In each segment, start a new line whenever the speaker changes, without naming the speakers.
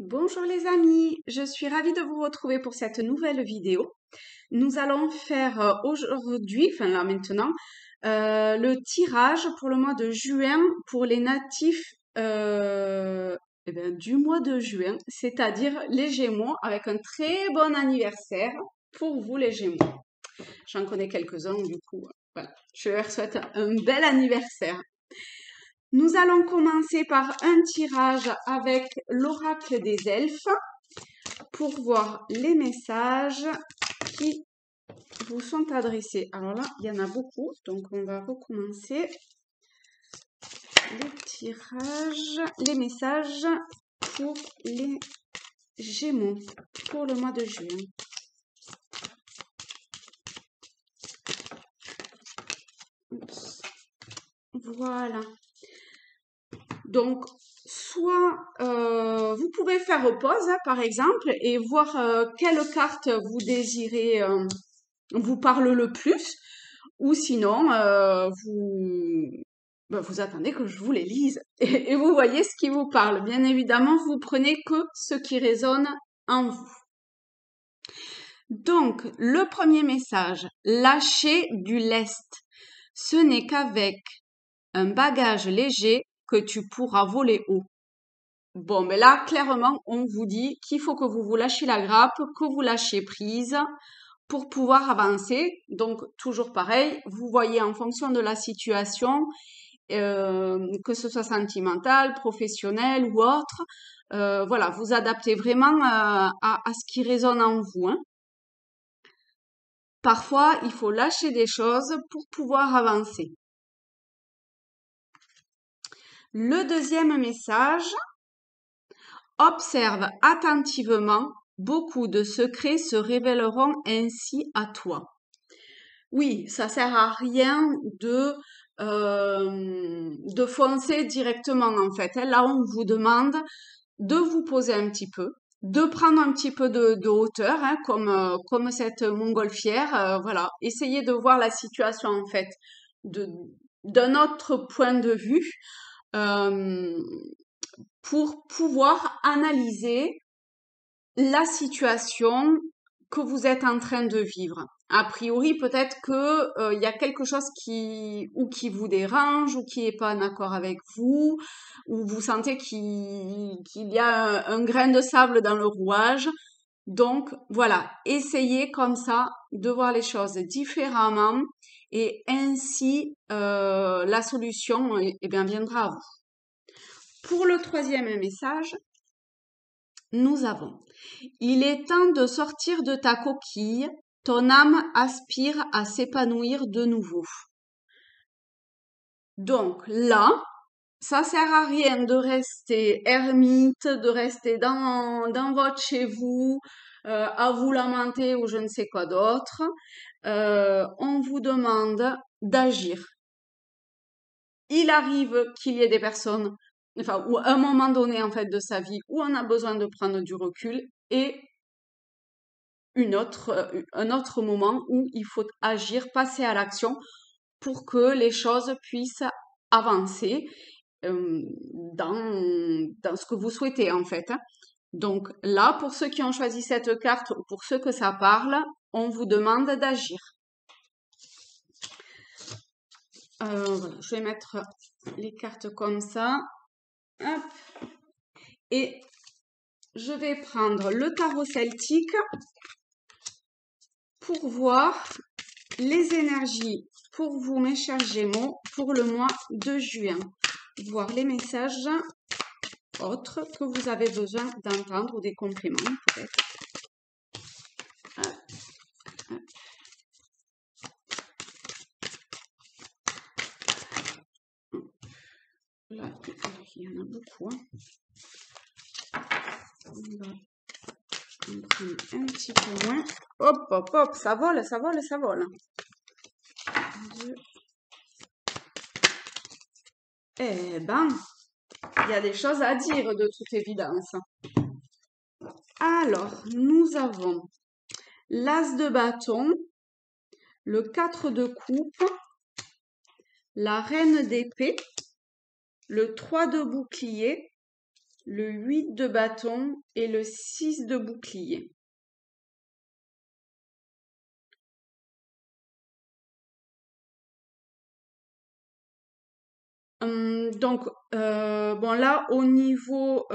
Bonjour les amis, je suis ravie de vous retrouver pour cette nouvelle vidéo. Nous allons faire aujourd'hui, enfin là maintenant, le tirage pour le mois de juin pour les natifs du mois de juin, c'est-à-dire les Gémeaux, avec un très bon anniversaire pour vous les Gémeaux. J'en connais quelques-uns, du coup, voilà, je leur souhaite un bel anniversaire. Nous allons commencer par un tirage avec l'oracle des elfes pour voir les messages qui vous sont adressés. Alors là, il y en a beaucoup, donc on va recommencer les tirages, les messages pour les Gémeaux pour le mois de juin. Oups. Voilà. Donc, soit vous pouvez faire pause, hein, par exemple, et voir quelle carte vous désirez vous parle le plus, ou sinon vous attendez que je vous les lise et vous voyez ce qui vous parle. Bien évidemment, vous prenez que ce qui résonne en vous. Donc, le premier message, lâchez du lest. Ce n'est qu'avec un bagage léger que tu pourras voler haut. Bon, mais là, clairement, on vous dit qu'il faut que vous lâchiez la grappe, que vous lâchiez prise pour pouvoir avancer. Donc, toujours pareil, vous voyez en fonction de la situation, que ce soit sentimental, professionnel ou autre, voilà, vous adaptez vraiment à ce qui résonne en vous, hein. Parfois, il faut lâcher des choses pour pouvoir avancer. Le deuxième message, observe attentivement, beaucoup de secrets se révéleront ainsi à toi. Oui, ça sert à rien de foncer directement en fait, hein. Là, on vous demande de vous poser un petit peu, de prendre un petit peu de hauteur, hein, comme cette montgolfière. Voilà, essayez de voir la situation en fait d'un autre point de vue pour pouvoir analyser la situation que vous êtes en train de vivre. A priori, peut-être que y a quelque chose qui vous dérange ou qui est pas en accord avec vous, ou vous sentez qu'il y a un grain de sable dans le rouage. Donc voilà, essayez comme ça de voir les choses différemment et ainsi la solution bien viendra à vous. Pour le troisième message, nous avons: il est temps de sortir de ta coquille, ton âme aspire à s'épanouir de nouveau. Donc là, ça sert à rien de rester ermite, de rester dans votre chez vous, à vous lamenter ou je ne sais quoi d'autre. On vous demande d'agir. Il arrive qu'il y ait des personnes, enfin, ou à un moment donné en fait de sa vie où on a besoin de prendre du recul et un autre moment où il faut agir, passer à l'action pour que les choses puissent avancer dans ce que vous souhaitez en fait, hein. Donc là, pour ceux qui ont choisi cette carte ou pour ceux que ça parle, on vous demande d'agir. Voilà, je vais mettre les cartes comme ça. Hop. Et je vais prendre le tarot celtique pour voir les énergies pour vous, mes chers Gémeaux, pour le mois de juin. Voir les messages autres que vous avez besoin d'entendre ou des compléments peut-être. Là, il y en a beaucoup, hein. On va en prendre un petit peu moins. Hop, hop, hop, ça vole, ça vole, ça vole. 2. Eh ben, il y a des choses à dire de toute évidence. Alors, nous avons l'As de bâton, le 4 de coupe, la Reine d'épée, le 3 de bouclier, le 8 de bâton et le 6 de bouclier. Donc, bon là, au niveau,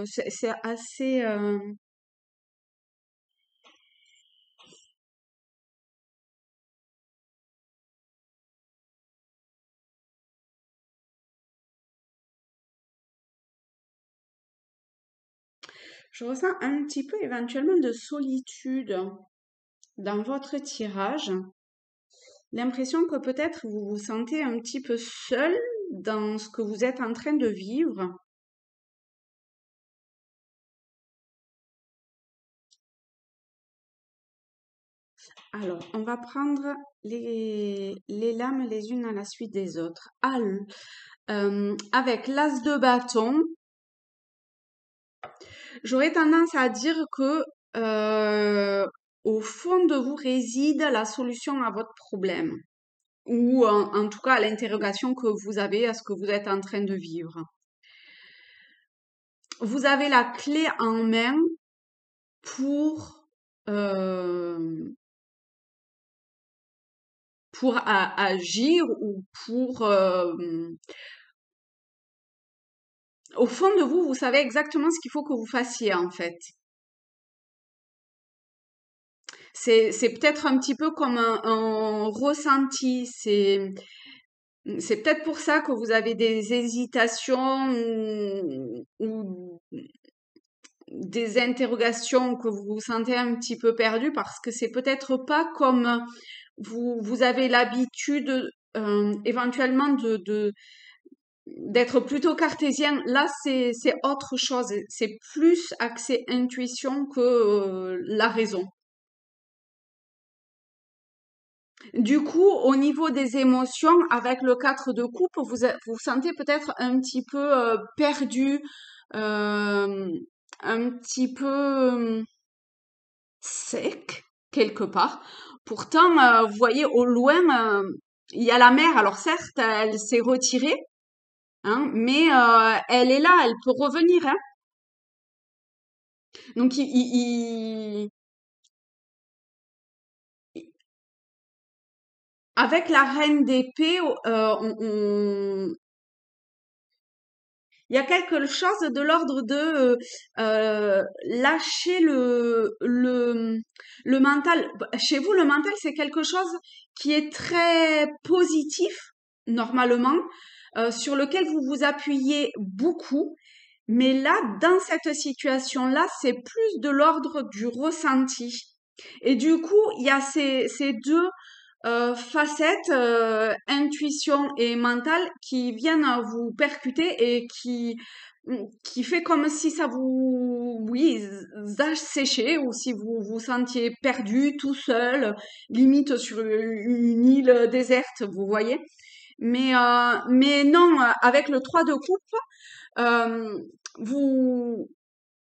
c'est assez... je ressens un petit peu éventuellement de solitude dans votre tirage. L'impression que peut-être vous vous sentez un petit peu seul dans ce que vous êtes en train de vivre. Alors, on va prendre les lames les unes à la suite des autres. Avec l'as de bâton, j'aurais tendance à dire que au fond de vous réside la solution à votre problème, ou en tout cas à l'interrogation que vous avez à ce que vous êtes en train de vivre. Vous avez la clé en main pour euh, agir ou au fond de vous, vous savez exactement ce qu'il faut que vous fassiez en fait. C'est peut-être un petit peu comme un ressenti. C'est peut-être pour ça que vous avez des hésitations ou des interrogations, que vous vous sentez un petit peu perdu parce que c'est peut-être pas comme vous avez l'habitude éventuellement d'être plutôt cartésien. Là, c'est autre chose. C'est plus axé intuition que la raison. Du coup, au niveau des émotions, avec le 4 de coupe, vous sentez peut-être un petit peu perdu, euh, un petit peu sec, quelque part. Pourtant, vous voyez, au loin, il y a la mer. Alors certes, elle s'est retirée, hein, mais elle est là, elle peut revenir, hein. Donc, avec la reine d'épée, il y a quelque chose de l'ordre de lâcher le mental. Chez vous, le mental, c'est quelque chose qui est très positif, normalement, sur lequel vous vous appuyez beaucoup. Mais là, dans cette situation-là, c'est plus de l'ordre du ressenti. Et du coup, il y a ces deux facettes, intuition et mentale, qui viennent à vous percuter et qui fait comme si ça vous, oui, asséchait, ou si vous vous sentiez perdu, tout seul, limite sur une île déserte, vous voyez. Mais non, avec le 3 de coupe, euh, vous,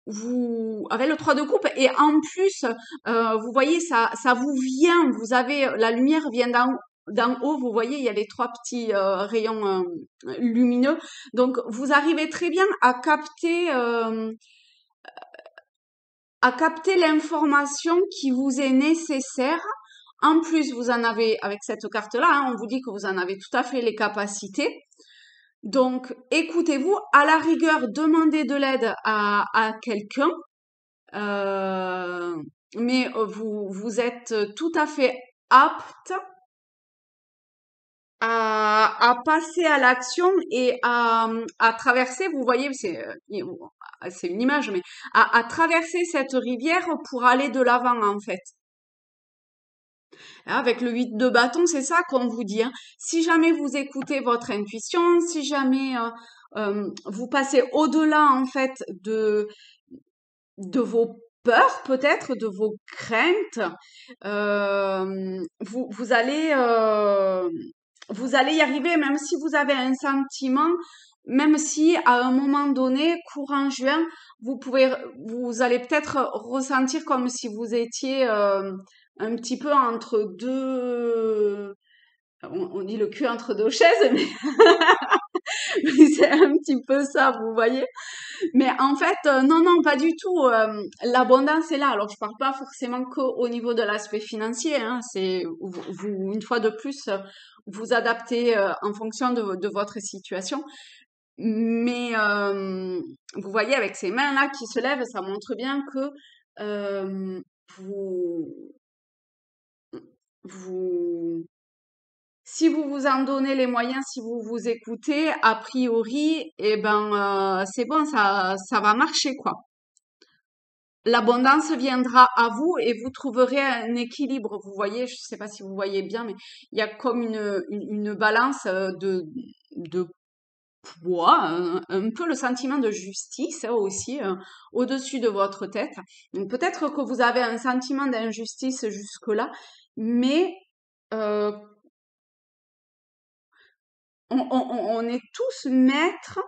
vous avez le 3 de coupe et en plus, vous voyez, ça vous vient, vous avez, la lumière vient d'en haut, vous voyez, il y a les trois petits rayons lumineux. Donc, vous arrivez très bien à capter l'information qui vous est nécessaire. En plus, vous en avez, avec cette carte-là, hein, on vous dit que vous en avez tout à fait les capacités. Donc, écoutez-vous, à la rigueur, demandez de l'aide à quelqu'un, euh, mais vous êtes tout à fait apte à passer à l'action et à traverser, vous voyez, c'est une image, mais à traverser cette rivière pour aller de l'avant, en fait. Avec le 8 de bâton, c'est ça qu'on vous dit, hein. Si jamais vous écoutez votre intuition, si jamais vous passez au-delà, en fait, de vos peurs, peut-être, de vos craintes, vous allez y arriver, même si vous avez un sentiment, même si à un moment donné, courant juin, vous allez peut-être ressentir comme si vous étiez un petit peu entre deux, on dit le cul entre deux chaises, mais, mais c'est un petit peu ça, vous voyez. Mais en fait, non, non, pas du tout. L'abondance est là. Alors, je parle pas forcément qu'au niveau de l'aspect financier, hein. C'est une fois de plus, vous adaptez en fonction de votre situation. Mais vous voyez, avec ces mains-là qui se lèvent, ça montre bien que euh, vous, vous, si vous vous en donnez les moyens, si vous vous écoutez, a priori, eh ben, c'est bon, ça va marcher, quoi. L'abondance viendra à vous et vous trouverez un équilibre. Vous voyez, je ne sais pas si vous voyez bien, mais il y a comme une balance de poids, un peu le sentiment de justice hein, aussi au-dessus de votre tête. Donc peut-être que vous avez un sentiment d'injustice jusque-là, mais euh, on est tous maîtres.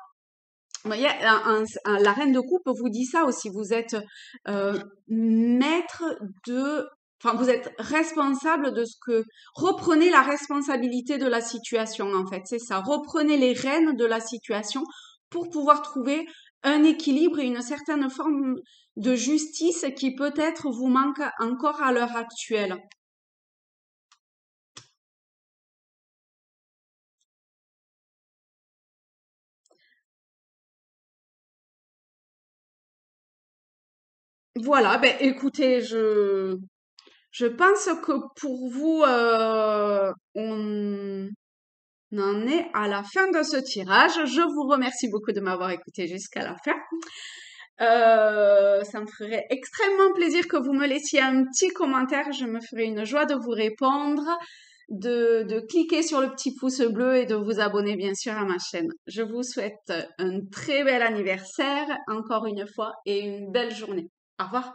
Vous voyez, la reine de coupe vous dit ça aussi. Vous êtes maître de, enfin, vous êtes responsable de ce que. Reprenez la responsabilité de la situation, en fait. C'est ça. Reprenez les rênes de la situation pour pouvoir trouver un équilibre et une certaine forme de justice qui peut-être vous manque encore à l'heure actuelle. Voilà, ben écoutez, je pense que pour vous, on en est à la fin de ce tirage. Je vous remercie beaucoup de m'avoir écouté jusqu'à la fin. Ça me ferait extrêmement plaisir que vous me laissiez un petit commentaire. Je me ferai une joie de vous répondre, de cliquer sur le petit pouce bleu et de vous abonner bien sûr à ma chaîne. Je vous souhaite un très bel anniversaire encore une fois et une belle journée. Au revoir.